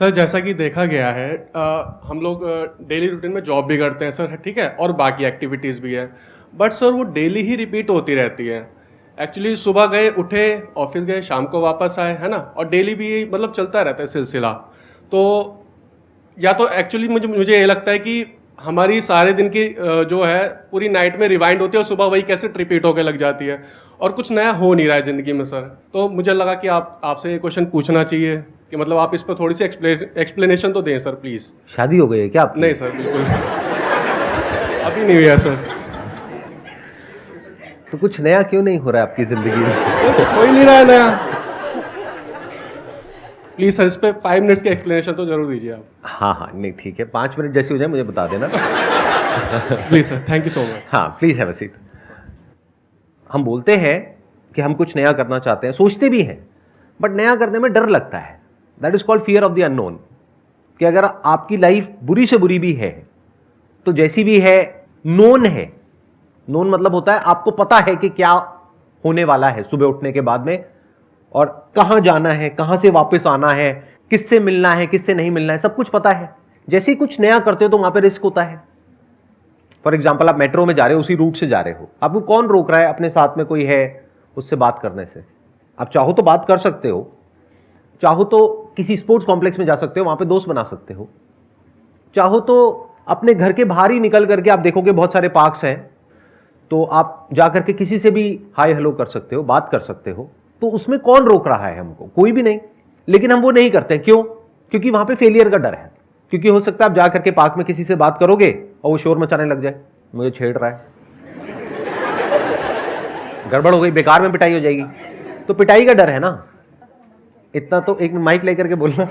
Sir जैसा कि देखा गया है हम लोग डेली रूटीन में जॉब भी करते हैं सर, ठीक है, और बाकी एक्टिविटीज़ भी है। बट सर वो डेली ही रिपीट होती रहती है। एक्चुअली सुबह गए, उठे, ऑफिस गए, शाम को वापस आए, है ना, और डेली भी यही मतलब चलता रहता है सिलसिला। तो या तो एक्चुअली मुझे मुझे ये लगता है कि हमारी सारे दिन की जो है पूरी नाइट में रिवाइंड होती है और सुबह वही कैसे रिपीट होकर लग जाती है और कुछ नया हो नहीं रहा है ज़िंदगी में सर। तो मुझे लगा कि आपसे ये क्वेश्चन पूछना चाहिए कि मतलब आप इस पर थोड़ी सी एक्सप्लेनेशन तो दें सर प्लीज़। शादी हो गई है क्या आपकी? नहीं सर, बिल्कुल अभी नहीं हुआ सर। तो कुछ नया क्यों नहीं हो रहा है आपकी जिंदगी में? कुछ हो ही नहीं रहा है नया। प्लीज़ सर इस पर 5 मिनट्स की एक्सप्लेनेशन तो जरूर दीजिए आप। हाँ हाँ, नहीं ठीक है, 5 मिनट जैसी हो जाए मुझे बता देना। Please sir, thank you so much. हाँ प्लीज हैव अ सीट। हम बोलते हैं कि हम कुछ नया करना चाहते हैं, सोचते भी हैं, बट नया करने में डर लगता है। That is called fear of the unknown. कि अगर आपकी लाइफ बुरी से बुरी भी है तो जैसी भी है नोन है। नोन मतलब होता है आपको पता है कि क्या होने वाला है सुबह उठने के बाद में, और कहां जाना है, कहां से वापस आना है, किससे मिलना है, किससे नहीं मिलना है, सब कुछ पता है। जैसे ही कुछ नया करते हो तो वहां पे रिस्क होता है। फॉर एग्जाम्पल आप मेट्रो में जा रहे हो, उसी रूट से जा रहे हो, आपको कौन रोक रहा है? अपने साथ में कोई है उससे बात करने से। आप चाहो तो बात कर सकते हो, चाहो तो किसी स्पोर्ट्स कॉम्प्लेक्स में जा सकते हो, वहां पे दोस्त बना सकते हो, चाहो तो अपने घर के बाहर ही निकल करके आप देखोगे बहुत सारे पार्क्स हैं, तो आप जाकर के किसी से भी हाय हेलो कर सकते हो, बात कर सकते हो। तो उसमें कौन रोक रहा है हमको? कोई भी नहीं। लेकिन हम वो नहीं करते। क्यों? क्योंकि वहां पे फेलियर का डर है। क्योंकि हो सकता है आप जाकर के पार्क में किसी से बात करोगे और वो शोर मचाने लग जाए, मुझे छेड़ रहा है, गड़बड़ हो गई, बेकार में पिटाई हो जाएगी। तो पिटाई का डर है ना। इतना तो एक माइक लेकर के बोलना।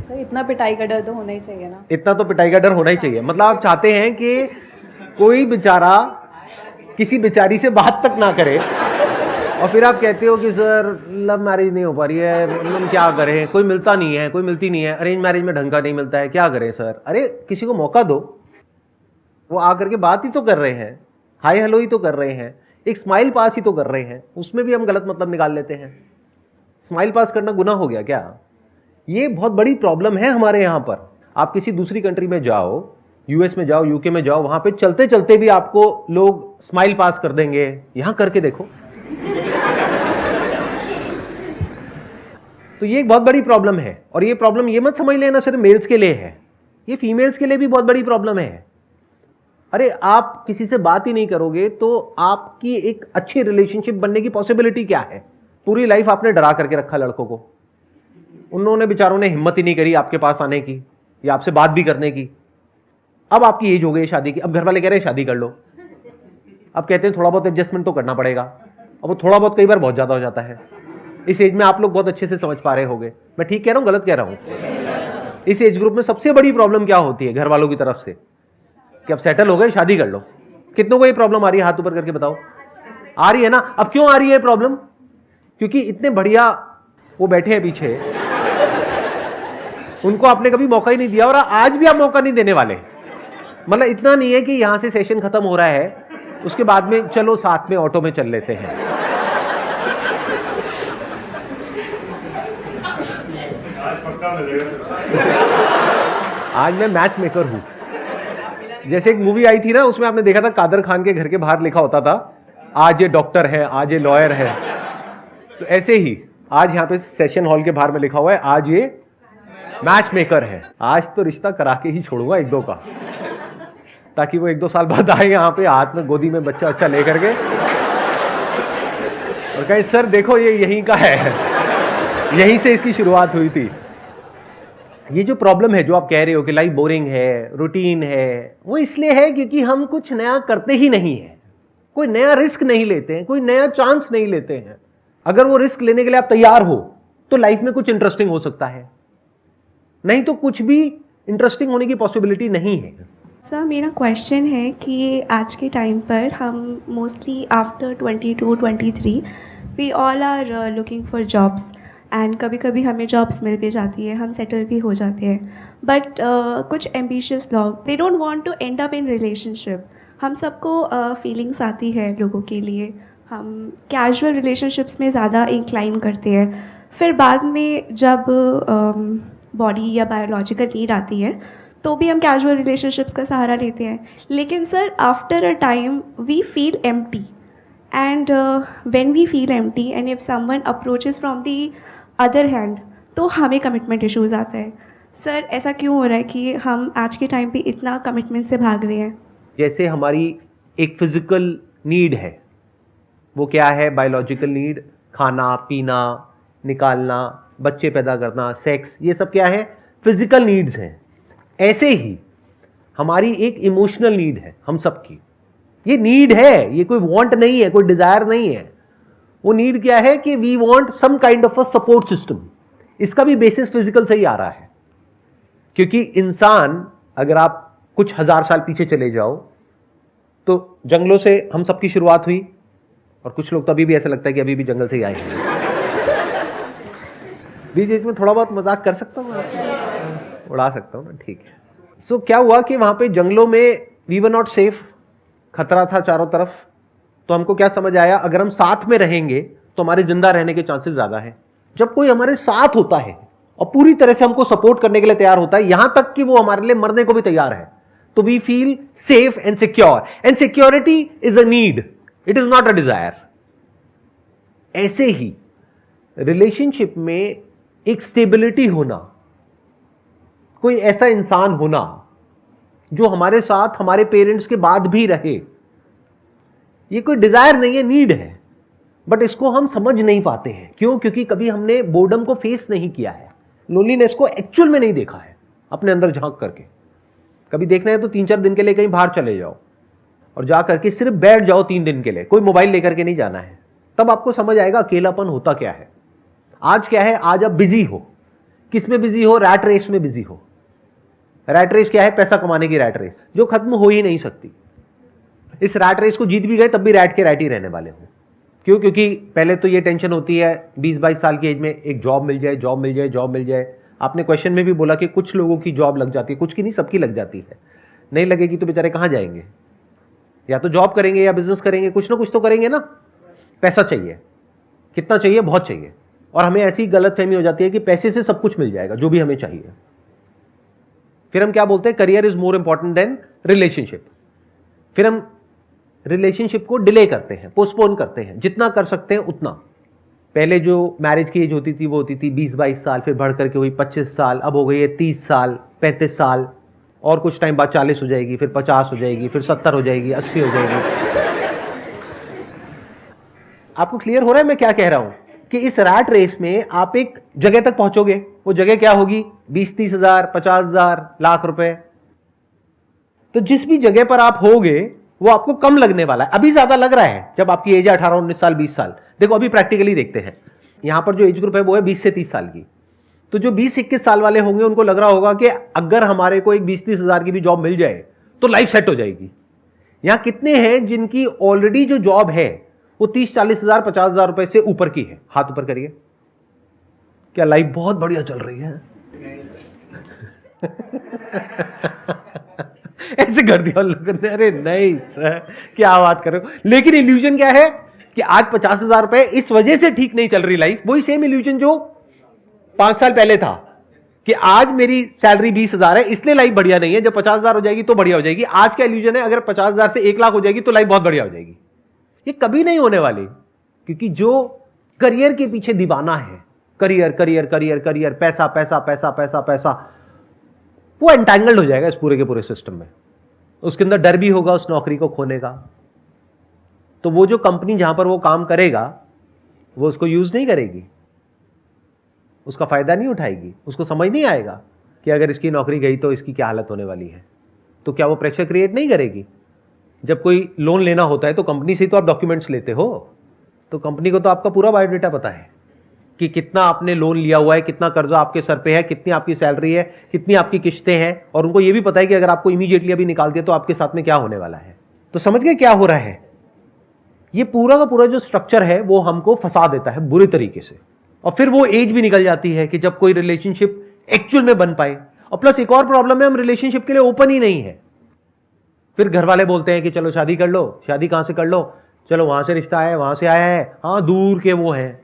सर इतना पिटाई का डर तो होना ही चाहिए ना। इतना तो पिटाई का डर होना ही चाहिए। मतलब आप चाहते हैं कि कोई बेचारा किसी बेचारी से बात तक ना करे, और फिर आप कहते हो कि सर लव मैरिज नहीं हो पा रही है, हम क्या करें, कोई मिलता नहीं है, कोई मिलती नहीं है, अरेंज मैरिज में ढंग का नहीं मिलता है, क्या करें सर? अरे किसी को मौका दो। वो आकर के बात ही तो कर रहे हैं, हाय हेलो ही तो कर रहे हैं, एक स्माइल पास ही तो कर रहे हैं, उसमें भी हम गलत मतलब निकाल लेते हैं। स्माइल पास करना गुनाह हो गया क्या? ये बहुत बड़ी प्रॉब्लम है हमारे यहां पर। आप किसी दूसरी कंट्री में जाओ, यूएस में जाओ, यूके में जाओ, वहां पे चलते चलते भी आपको लोग स्माइल पास कर देंगे। यहां करके देखो। तो ये एक बहुत बड़ी प्रॉब्लम है। और ये प्रॉब्लम ये मत समझ लेना सिर्फ मेल्स के लिए है, ये फीमेल्स के लिए भी बहुत बड़ी प्रॉब्लम है। अरे आप किसी से बात ही नहीं करोगे तो आपकी एक अच्छी रिलेशनशिप बनने की पॉसिबिलिटी क्या है? पूरी लाइफ आपने डरा करके रखा लड़कों को, उन्होंने बेचारों ने हिम्मत ही नहीं करी आपके पास आने की या आपसे बात भी करने की। अब आपकी एज हो गई शादी की, अब घर वाले कह रहे हैं शादी कर लो। अब कहते हैं थोड़ा बहुत एडजस्टमेंट तो करना पड़ेगा। अब वो थोड़ा बहुत कई बार बहुत ज्यादा हो जाता है। इस एज में आप लोग बहुत अच्छे से समझ पा रहे होंगे, मैं ठीक कह रहा हूं गलत कह रहा हूं? इस एज ग्रुप में सबसे बड़ी प्रॉब्लम क्या होती है घर वालों की तरफ से? कि अब सेटल हो गए, शादी कर लो। कितनों को ये प्रॉब्लम आ रही है? हाथ ऊपर करके बताओ। आ रही है ना? अब क्यों आ रही है प्रॉब्लम? क्योंकि इतने बढ़िया वो बैठे हैं पीछे, उनको आपने कभी मौका ही नहीं दिया, और आज भी आप मौका नहीं देने वाले। मतलब इतना नहीं है कि यहां से सेशन खत्म हो रहा है, उसके बाद में चलो साथ में ऑटो में चल लेते हैं। आज मैं मैच मेकर हूं। जैसे एक मूवी आई थी ना, उसमें आपने देखा था कादर खान के घर के बाहर लिखा होता था आज ये डॉक्टर है, आज ये लॉयर है। तो ऐसे ही आज यहां पे सेशन हॉल के बाहर में लिखा हुआ है आज ये मैच मेकर है। आज तो रिश्ता करा के ही छोड़ूंगा एक दो का, ताकि वो 1-2 साल बाद आए यहाँ पे हाथ में गोदी में बच्चा अच्छा लेकर के और कहे सर देखो ये यहीं का है, यहीं से इसकी शुरुआत हुई थी। ये जो प्रॉब्लम है जो आप कह रहे हो कि लाइफ बोरिंग है, रूटीन है, वो इसलिए है क्योंकि हम कुछ नया करते ही नहीं है, कोई नया रिस्क नहीं लेते हैं, कोई नया चांस नहीं लेते हैं। अगर वो रिस्क लेने के लिए आप तैयार हो तो लाइफ में कुछ इंटरेस्टिंग हो सकता है, नहीं तो कुछ भी इंटरेस्टिंग होने की पॉसिबिलिटी नहीं है। सर मेरा क्वेश्चन है कि आज के टाइम पर हम mostly after 22-23 we all are looking for jobs, and कभी कभी हमें जॉब्स मिल भी जाती है, हम सेटल भी हो जाते हैं, बट कुछ एम्बिशियस लोग they don't want to end up in relationship. हम सबको फीलिंग्स आती है लोगों के लिए, हम कैजुअल रिलेशनशिप्स में ज़्यादा इंक्लाइन करते हैं। फिर बाद में जब बॉडी या बायोलॉजिकल नीड आती है तो भी हम कैजुअल रिलेशनशिप्स का सहारा लेते हैं, लेकिन sir after a time we feel empty, and when we feel empty and if someone approaches from the other hand तो हमें कमिटमेंट इश्यूज़ आता है। सर ऐसा क्यों हो रहा है कि हम आज के टाइम पे इतना कमिटमेंट से भाग रहे हैं? जैसे हमारी एक फिजिकल नीड है, वो क्या है? बायोलॉजिकल नीड, खाना पीना, निकालना, बच्चे पैदा करना, सेक्स, ये सब क्या है? फिजिकल नीड्स हैं। ऐसे ही हमारी एक इमोशनल नीड है हम सबकी। ये नीड है, ये कोई वांट नहीं है, कोई डिजायर नहीं है। वो नीड क्या है कि we want some kind of a support system. इसका भी बेसिस फिजिकल से ही आ रहा है, क्योंकि इंसान, अगर आप कुछ हजार साल पीछे चले जाओ तो जंगलों से हम सबकी शुरुआत हुई, और कुछ लोग तो अभी भी ऐसा लगता है कि अभी भी जंगल से ही आए हैं। बीच बीच में थोड़ा बहुत मजाक कर सकता हूँ, उड़ा सकता हूँ ना, ठीक है। सो क्या हुआ कि वहां पे जंगलों में वी वर नॉट सेफ, खतरा था चारों तरफ। तो हमको क्या समझ आया, अगर हम साथ में रहेंगे तो हमारे जिंदा रहने के चांसेस ज्यादा है। जब कोई हमारे साथ होता है और पूरी तरह से हमको सपोर्ट करने के लिए तैयार होता है, यहां तक कि वो हमारे लिए मरने को भी तैयार है, तो we feel safe and secure. And security is a need, it is not a desire. ऐसे ही रिलेशनशिप में एक स्टेबिलिटी होना, कोई ऐसा इंसान होना जो हमारे साथ हमारे पेरेंट्स के बाद भी रहे, ये कोई डिजायर नहीं है, नीड है। बट इसको हम समझ नहीं पाते हैं। क्यों? क्योंकि कभी हमने बोर्डम को फेस नहीं किया है, लोनलीनेस को एक्चुअल में नहीं देखा है अपने अंदर झांक करके। कभी देखना है तो 3-4 दिन के लिए कहीं बाहर चले जाओ और जा करके सिर्फ बैठ जाओ 3 दिन के लिए, कोई मोबाइल लेकर के नहीं जाना है। तब आपको समझ आएगा अकेलापन होता क्या है। आज क्या है? आज आप बिजी हो। किस में बिजी हो? रैट रेस में बिजी हो। रैट रेस क्या है? पैसा कमाने की रैट रेस, जो खत्म हो ही नहीं सकती। इस रैट रेस को जीत भी गए तब भी रैट के रैट ही रहने वाले हो। क्यों? क्योंकि पहले तो ये टेंशन होती है 20-22 साल की एज में, एक जॉब मिल जाए, जॉब मिल जाए, जॉब मिल जाए। आपने क्वेश्चन में भी बोला कि कुछ लोगों की जॉब लग जाती है, कुछ की नहीं, सबकी लग जाती है। नहीं लगेगी तो बेचारे कहां जाएंगे? या तो जॉब करेंगे या बिजनेस करेंगे, कुछ ना कुछ तो करेंगे ना। पैसा चाहिए, कितना चाहिए? बहुत चाहिए। और हमें ऐसी गलतफहमी हो जाती है कि पैसे से सब कुछ मिल जाएगा जो भी हमें चाहिए। फिर हम क्या बोलते हैं? Career is more important than relationship. फिर हम रिलेशनशिप को डिले करते हैं, पोस्टपोन करते हैं, जितना कर सकते हैं उतना। पहले जो मैरिज की एज होती थी वो होती थी 20-22 साल, फिर बढ़ करके हुई 25 साल, अब हो गई है 30 साल, 35 साल, और कुछ टाइम बाद 40 हो जाएगी, फिर 50 हो जाएगी, फिर 70 हो जाएगी, 80 हो जाएगी। आपको क्लियर हो रहा है मैं क्या कह रहा हूं? कि इस रैट रेस में आप एक जगह तक पहुंचोगे। वो जगह क्या होगी? 20-30 हजार, 50 हजार, लाख रुपए। तो जिस भी जगह पर आप होगे वो आपको कम लगने वाला है। अभी ज्यादा लग रहा है जब आपकी एज है 18-19 साल, 20 साल। देखो अभी प्रैक्टिकली देखते हैं, यहां पर जो एज ग्रुप है वो है 20 से 30 साल की। तो जो 20-21 साल वाले होंगे उनको लग रहा होगा कि अगर हमारे को एक 20-30 हजार की भी जॉब मिल जाए तो लाइफ सेट हो जाएगी। यहां कितने हैं जिनकी ऑलरेडी जो जॉब है वो 30-40 हजार, 50 हजार रुपए से ऊपर की है? हाथ ऊपर करिए। क्या लाइफ बहुत बढ़िया चल रही है? ऐसे कर दिया लोगों ने, अरे नहीं सर क्या बात कर रहे हो। लेकिन इल्यूजन क्या है कि आज 50 हजार रुपए इस वजह से ठीक नहीं चल रही लाइफ। वही सेम इल्यूजन जो 5 साल पहले था कि आज मेरी सैलरी 20 हजार है इसलिए लाइफ बढ़िया नहीं है, जब 50 हजार हो जाएगी तो बढ़िया हो जाएगी। आज का इल्यूजन है अगर 50 हजार से 1 लाख हो जाएगी तो लाइफ बहुत बढ़िया हो जाएगी। ये कभी नहीं होने वाली, क्योंकि जो करियर के पीछे दीवाना है, करियर करियर करियर करियर, पैसा पैसा पैसा पैसा पैसा, वो एंटैंगल्ड हो जाएगा इस पूरे के पूरे सिस्टम में। उसके अंदर डर भी होगा उस नौकरी को खोने का। तो वो जो कंपनी जहां पर वो काम करेगा वो उसको यूज नहीं करेगी, उसका फायदा नहीं उठाएगी। उसको समझ नहीं आएगा कि अगर इसकी नौकरी गई तो इसकी क्या हालत होने वाली है। तो क्या वो प्रेशर क्रिएट नहीं करेगी? जब कोई लोन लेना होता है तो कंपनी से ही तो आप डॉक्यूमेंट्स लेते हो, तो कंपनी को तो आपका पूरा बायोडेटा पता है कि कितना आपने लोन लिया हुआ है, कितना कर्जा आपके सर पे है, कितनी आपकी सैलरी है, कितनी आपकी किस्तें हैं, और उनको यह भी पता है कि अगर आपको इमीडिएटली अभी निकाल दिया तो आपके साथ में क्या होने वाला है। तो समझ गए क्या हो रहा है? ये पूरा का पूरा जो स्ट्रक्चर है वो हमको फंसा देता है बुरी तरीके से। और फिर वो एज भी निकल जाती है कि जब कोई रिलेशनशिप एक्चुअल में बन पाए। और प्लस एक और प्रॉब्लम है, हम रिलेशनशिप के लिए ओपन ही नहीं है। फिर घर वाले बोलते हैं कि चलो शादी कर लो। शादी कहां से कर लो? चलो वहां से रिश्ता आया है, वहां से आया है, हाँ दूर के वो हैं।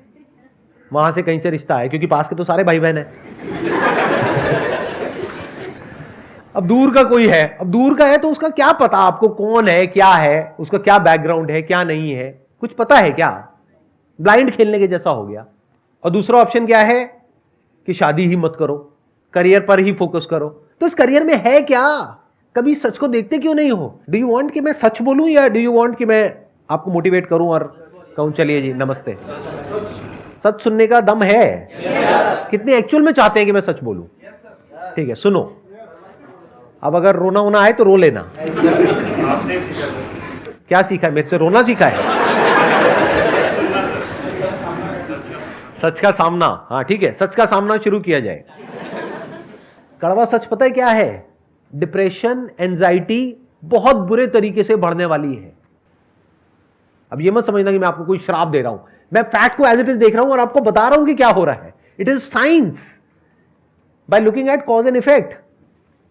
वहां से कहीं से रिश्ता है, क्योंकि पास के तो सारे भाई बहन हैं। अब दूर का कोई है, अब दूर का है तो उसका क्या पता आपको कौन है, क्या है, उसका क्या बैकग्राउंड है, क्या नहीं है, कुछ पता है क्या? ब्लाइंड खेलने के जैसा हो गया। और दूसरा ऑप्शन क्या है कि शादी ही मत करो, करियर पर ही फोकस करो। तो इस करियर में है क्या? कभी सच को देखते क्यों नहीं हो? डू यू वांट कि मैं सच बोलूं या डू यू वांट कि मैं आपको मोटिवेट करूं और कहूं चलिए जी नमस्ते? सच सुनने का दम है? कितने एक्चुअल में चाहते हैं कि मैं सच बोलूं? ठीक है, सुनो। अब अगर रोना होना है तो रो लेना। क्या सीखा है? मेरे से रोना सीखा है? सच का सामना। हाँ ठीक है, सच का सामना शुरू किया जाए। कड़वा सच पता है क्या है? डिप्रेशन, एंजाइटी बहुत बुरे तरीके से बढ़ने वाली है। अब ये मत समझना कि मैं आपको कोई श्राप दे रहा हूं, मैं फैक्ट को एज इट इज देख रहा हूं और आपको बता रहा हूं कि क्या हो रहा है। It is science by looking at cause and effect.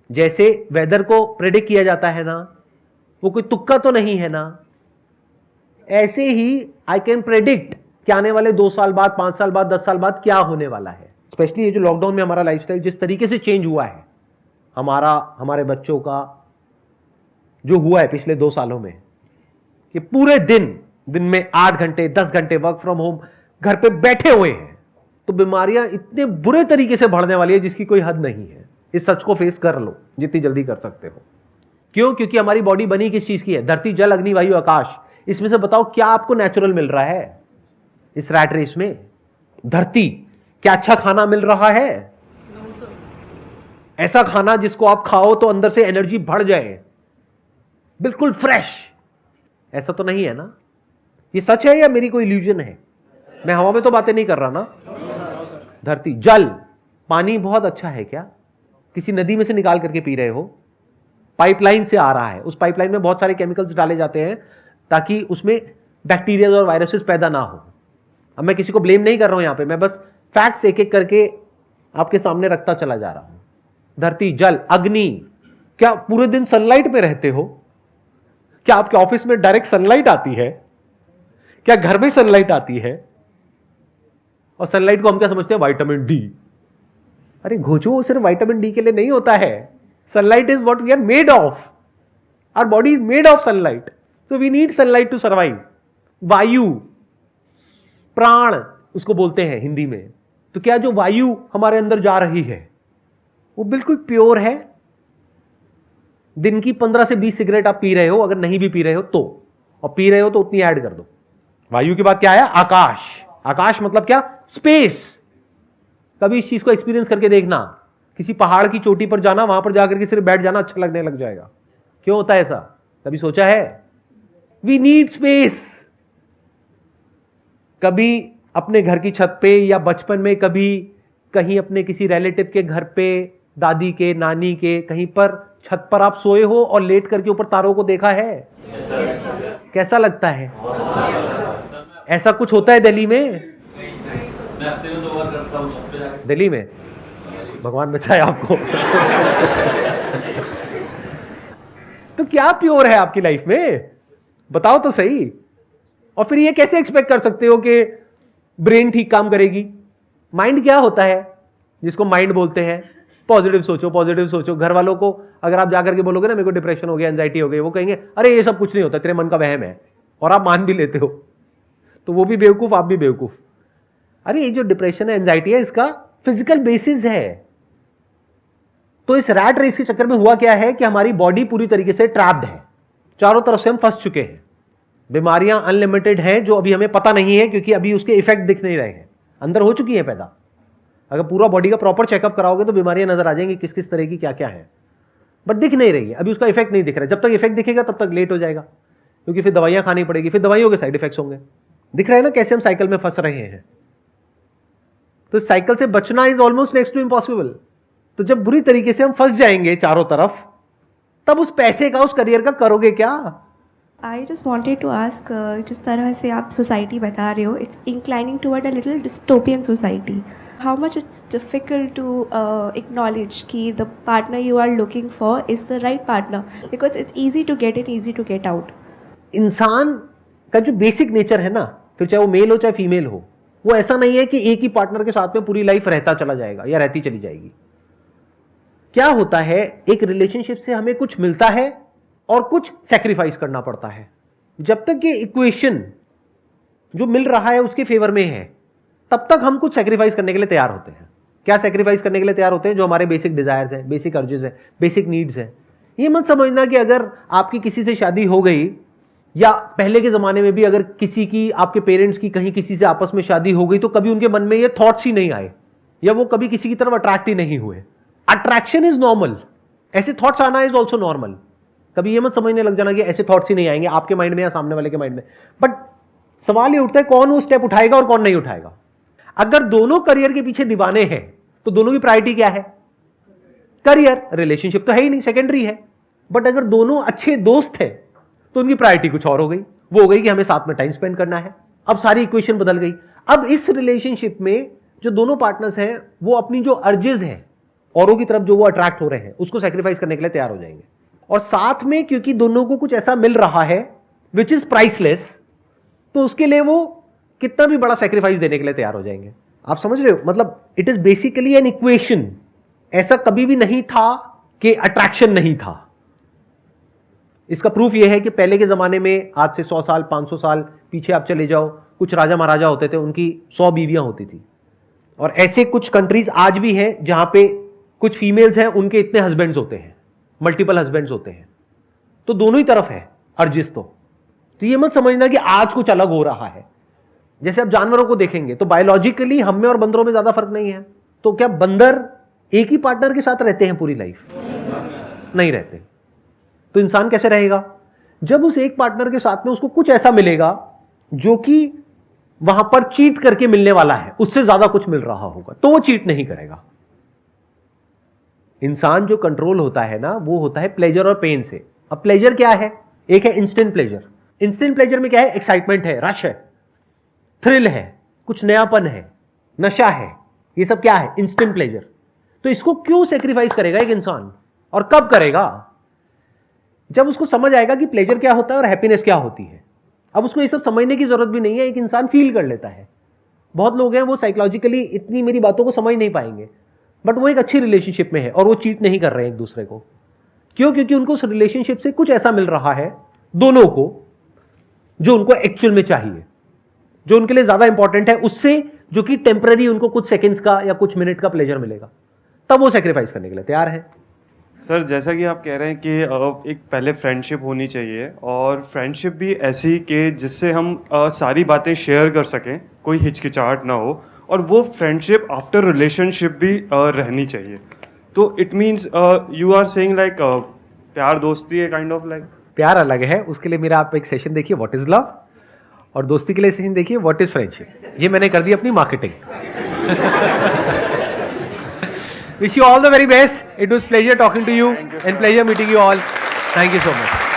जैसे वेदर को प्रेडिक्ट किया जाता है ना, वो कोई तुक्का तो नहीं है ना, ऐसे ही आई कैन प्रेडिक्ट कि आने वाले 2 साल बाद, 5 साल बाद, 10 साल बाद क्या होने वाला है। स्पेशली ये जो लॉकडाउन में हमारा लाइफस्टाइल जिस तरीके से चेंज हुआ है, हमारे बच्चों का जो हुआ है पिछले 2 सालों में, कि पूरे दिन में 8 घंटे 10 घंटे वर्क फ्रॉम होम घर पे बैठे हुए हैं, तो बीमारियां इतने बुरे तरीके से बढ़ने वाली है जिसकी कोई हद नहीं है। इस सच को फेस कर लो जितनी जल्दी कर सकते हो। क्यों? क्योंकि हमारी बॉडी बनी किस चीज की है? धरती, जल, अग्नि, वायु, आकाश। इसमें से बताओ क्या आपको नेचुरल मिल रहा है इस रैट रेस में? धरती, क्या अच्छा खाना मिल रहा है? ऐसा खाना जिसको आप खाओ तो अंदर से एनर्जी बढ़ जाए, बिल्कुल फ्रेश, ऐसा तो नहीं है ना? ये सच है या मेरी कोई इल्यूजन है? मैं हवा में तो बातें नहीं कर रहा ना। धरती, जल, पानी बहुत अच्छा है क्या? किसी नदी में से निकाल करके पी रहे हो? पाइपलाइन से आ रहा है, उस पाइपलाइन में बहुत सारे केमिकल्स डाले जाते हैं ताकि उसमें बैक्टीरिया और वायरसेस पैदा ना हो। अब मैं किसी को ब्लेम नहीं कर रहा हूं यहां पे, मैं बस फैक्ट्स एक एक करके आपके सामने रखता चला जा रहा हूं। धरती, जल, अग्नि, क्या पूरे दिन सनलाइट में रहते हो? क्या आपके ऑफिस में डायरेक्ट सनलाइट आती है? क्या घर में सनलाइट आती है? और सनलाइट को हम क्या समझते हैं? Vitamin D. अरे घोचो, सिर्फ विटामिन डी के लिए नहीं होता है। Sunlight is what we are made of. Our body is made of sunlight, so we need sunlight to survive. वायु, प्राण उसको बोलते हैं हिंदी में। तो क्या जो वायु हमारे अंदर जा रही है वो बिल्कुल प्योर है? दिन की 15 से 20 सिगरेट आप पी रहे हो, अगर नहीं भी पी रहे हो तो, और पी रहे हो तो उतनी ऐड कर दो। वायु के बाद क्या है? आकाश। आकाश मतलब क्या? स्पेस। कभी इस चीज को एक्सपीरियंस करके देखना, किसी पहाड़ की चोटी पर जाना, वहां पर जाकर के सिर्फ बैठ जाना अच्छा लगने लग जाएगा। क्यों होता है ऐसा? कभी सोचा है? We need space. कभी अपने घर की छत पे या बचपन में कभी कहीं अपने किसी रिलेटिव के घर पे, दादी के, नानी के, कहीं पर छत पर आप सोए हो और लेट करके ऊपर तारों को देखा है? कैसा लगता है? ऐसा कुछ होता है दिल्ली में? दिल्ली में भगवान बचाए आपको। तो क्या प्योर है आपकी लाइफ में? बताओ तो सही। और फिर ये कैसे एक्सपेक्ट कर सकते हो कि ब्रेन ठीक काम करेगी? माइंड क्या होता है जिसको माइंड बोलते हैं? पॉजिटिव सोचो, पॉजिटिव सोचो। घर वालों को अगर आप जाकर के बोलोगे ना मेरे को डिप्रेशन हो गया, एंजाइटी हो गई, वो कहेंगे अरे ये सब कुछ नहीं होता, तेरे मन का वहम है, और आप मान भी लेते हो, तो वो भी बेवकूफ, आप भी बेवकूफ। अरे ये जो डिप्रेशन है, एंजाइटी है, इसका फिजिकल बेसिस है। तो इस रैट रेस के चक्कर में हुआ क्या है कि हमारी बॉडी पूरी तरीके से ट्रैप्ड है, चारों तरफ से हम फंस चुके हैं। बीमारियां अनलिमिटेड हैं जो अभी हमें पता नहीं है, क्योंकि अभी उसके इफेक्ट दिख नहीं रहे हैं, अंदर हो चुकी है पैदा। अगर पूरा बॉडी का प्रॉपर चेकअप कराओगे तो बीमारियां नजर आ जाएंगी किस किस तरह की, क्या क्या है, बट दिख नहीं रही है अभी, उसका इफेक्ट नहीं दिख रहा है। जब तक इफेक्ट दिखेगा तब तक लेट हो जाएगा, क्योंकि फिर दवाइयां खानी पड़ेगी, फिर दवाइयों के साइड इफेक्ट्स होंगे। दिख रहा है ना कैसे हम साइकिल में फंस रहे हैं? तो इस साइकिल से बचना is almost next to impossible. तो जब बुरी तरीके से हम फंस जाएंगे चारों तरफ, तब उस पैसे का, उस करियर का करोगे क्या? I just wanted to ask, जिस तरह से आप सोसाइटी बता रहे हो, it's inclining toward a little dystopian society. How much it's difficult to acknowledge कि the partner you are looking for is the right partner, because it's easy to get it, easy to get out. इंसान का जो basic nature है ना, फिर चाहे वो mail हो चाहे फीमेल हो, वो ऐसा नहीं है कि एक ही पार्टनर के साथ में पूरी लाइफ रहता चला जाएगा या रहती चली जाएगी। क्या होता है, एक रिलेशनशिप से हमें कुछ मिलता है और कुछ सैक्रिफाइस करना पड़ता है। जब तक ये इक्वेशन जो मिल रहा है उसके फेवर में है, तब तक हम कुछ सैक्रिफाइस करने के लिए तैयार होते हैं। क्या सैक्रिफाइस करने के लिए तैयार होते हैं? जो हमारे बेसिक डिजायर्स हैं, बेसिक अर्जेस हैं, बेसिक नीड्स हैं। ये मत समझना कि अगर आपकी किसी से शादी हो गई, या पहले के जमाने में भी अगर किसी की, आपके पेरेंट्स की कहीं किसी से आपस में शादी हो गई, तो कभी उनके मन में ये थॉट्स ही नहीं आए, या वो कभी किसी की तरफ अट्रैक्ट ही नहीं हुए। अट्रैक्शन इज नॉर्मल, ऐसे थॉट्स आना इज ऑल्सो नॉर्मल। कभी ये मत समझने लग जाना कि ऐसे थॉट्स ही नहीं आएंगे आपके माइंड में या सामने वाले के माइंड में। बट सवाल ये उठता है कौन वो स्टेप उठाएगा और कौन नहीं उठाएगा। अगर दोनों करियर के पीछे दीवाने हैं तो दोनों की प्रायोरिटी क्या है? करियर। रिलेशनशिप तो है ही नहीं, सेकेंडरी है। बट अगर दोनों अच्छे दोस्त हैं तो उनकी प्रायोरिटी कुछ और हो गई। वो हो गई कि हमें साथ में टाइम स्पेंड करना है। अब सारी इक्वेशन बदल गई। अब इस रिलेशनशिप में जो दोनों पार्टनर्स हैं वो अपनी जो अर्जेस हैं, औरों की तरफ जो वो अट्रैक्ट हो रहे हैं, उसको सैक्रिफाइस करने के लिए तैयार हो जाएंगे। और साथ में क्योंकि दोनों को कुछ ऐसा मिल रहा है विच इज प्राइसलेस, तो उसके लिए वो कितना भी बड़ा सैक्रिफाइस देने के लिए तैयार हो जाएंगे। आप समझ रहे हो? मतलब it is basically an equation. ऐसा कभी भी नहीं था कि अट्रैक्शन नहीं था। इसका प्रूफ यह है कि पहले के जमाने में, आज से 100 साल 500 साल पीछे आप चले जाओ, कुछ राजा महाराजा होते थे, उनकी 100 बीवियां होती थी। और ऐसे कुछ कंट्रीज आज भी हैं जहां पे कुछ फीमेल्स हैं, उनके इतने हस्बैंड्स होते हैं, मल्टीपल हस्बैंड्स होते हैं। तो दोनों ही तरफ है अर्जिस। तो ये मत समझना कि आज कुछ अलग हो रहा है। जैसे आप जानवरों को देखेंगे तो बायोलॉजिकली हम में और बंदरों में ज्यादा फर्क नहीं है। तो क्या बंदर एक ही पार्टनर के साथ रहते हैं पूरी लाइफ? नहीं रहते। तो इंसान कैसे रहेगा? जब उस एक पार्टनर के साथ में उसको कुछ ऐसा मिलेगा जो कि वहां पर चीट करके मिलने वाला है, उससे ज्यादा कुछ मिल रहा होगा, तो वो चीट नहीं करेगा। इंसान जो कंट्रोल होता है ना, वो होता है प्लेजर और पेन से। अब प्लेजर क्या है? एक है इंस्टेंट प्लेजर। इंस्टेंट प्लेजर में क्या है? एक्साइटमेंट है, रश है, थ्रिल है, कुछ नयापन है, नशा है। ये सब क्या है? Instant pleasure. तो इसको क्यों सेक्रीफाइस करेगा एक इंसान, और कब करेगा? जब उसको समझ आएगा कि प्लेजर क्या होता है और हैप्पीनेस क्या होती है। अब उसको ये सब समझने की जरूरत भी नहीं है, एक इंसान फील कर लेता है। बहुत लोग हैं वो साइकोलॉजिकली इतनी मेरी बातों को समझ नहीं पाएंगे, बट वो एक अच्छी रिलेशनशिप में है और वो चीट नहीं कर रहे हैं एक दूसरे को। क्यों? क्योंकि उनको उस रिलेशनशिप से कुछ ऐसा मिल रहा है दोनों को जो उनको एक्चुअल में चाहिए, जो उनके लिए ज्यादा इंपॉर्टेंट है उससे, जो कि टेम्पररी उनको कुछ सेकंड्स का या कुछ मिनट का प्लेजर मिलेगा। तब वो सेक्रीफाइस करने के लिए तैयार है। सर, जैसा कि आप कह रहे हैं कि एक पहले फ्रेंडशिप होनी चाहिए, और फ्रेंडशिप भी ऐसी कि जिससे हम सारी बातें शेयर कर सकें, कोई हिचकिचाहट ना हो, और वो फ्रेंडशिप आफ्टर रिलेशनशिप भी रहनी चाहिए। तो it means you are saying like प्यार दोस्ती है काइंड ऑफ लाइक। प्यार अलग है, उसके लिए मेरा आप एक सेशन देखिए व्हाट इज लव, और दोस्ती के लिए सेशन देखिए व्हाट इज फ्रेंडशिप। ये मैंने कर दी अपनी marketing. Wish you all the very best. It was pleasure talking to you and pleasure meeting you all. Thank you so much.